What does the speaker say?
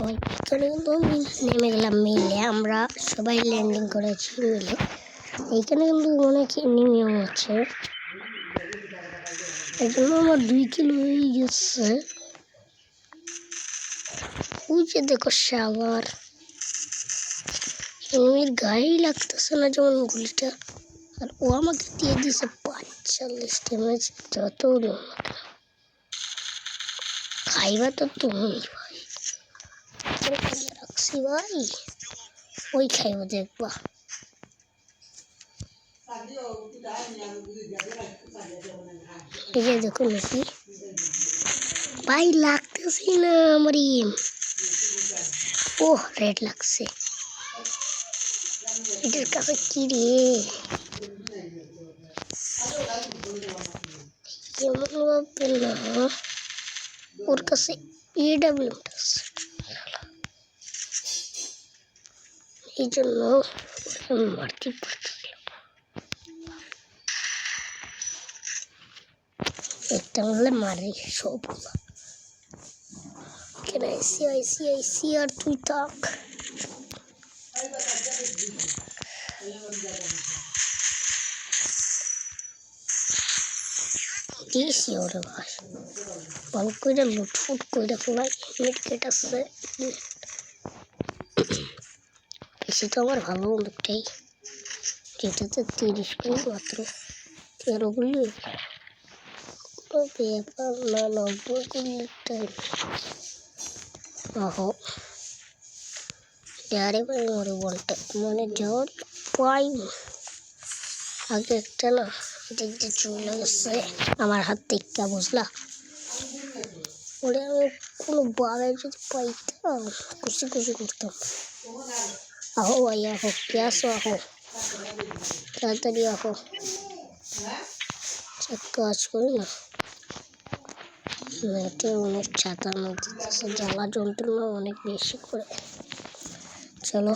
এখানে কিন্তু আমি নেমে গেলাম মিলে, আমরা সবাই ল্যান্ডিং করেছি মিলে। এইখানে কিন্তু অনেক এনিমিও আছে, এই জন্য আমার 2 কিলো হয়ে গেছে। ওই যে দেখো শালার এনিমির গায়েই লাগতেছে না যেমন গুলিটা, আর ও আমাকে দিয়ে দিয়েছে 45 ড্যামেজ। যত খাইবা তো তুমি ভাই, রাখছি ভাই, ওই খাইব দেখবা। এই যে দেখো নাকি ভাই লাগতেছি না আমার ইম। ও রেড লাগছে, এটার কাছে কি রে এমন ভাবে না, ওর কাছে এডাব্লিউ আছে, এই জন্য মারতে পারছিলাম। একটা মারলে মারে সবগুলো। কেন আইসি আর তুই থাক। দিয়েছি ওরে ভাই, ভালো করে লুটফুট করে ফেলাই। মিডকেট আছে বেশি তো আমার ভালো লোকটাই, যেটাতে 30 গুলি মাত্র, 13 গুলি কোনো ব্যাপার না, 90 গুলির টাইম। আহো যারে ভাই মরে বলটা মানে জ্বর পাই আগে একটা না দেখতে চলে গেছে আমার হাত থেকে, বুঝলা? ওরে আমি কোনো বাগায় যদি পাইতাম খুশি খুশি করতাম। আহো ভাই আহো, কে আসো আহো, তাড়াতাড়ি আহো, কাজ করি না। নেটে অনেক ছাতার মধ্যে জ্বালা যন্ত্রণা অনেক বেশি করে। চলো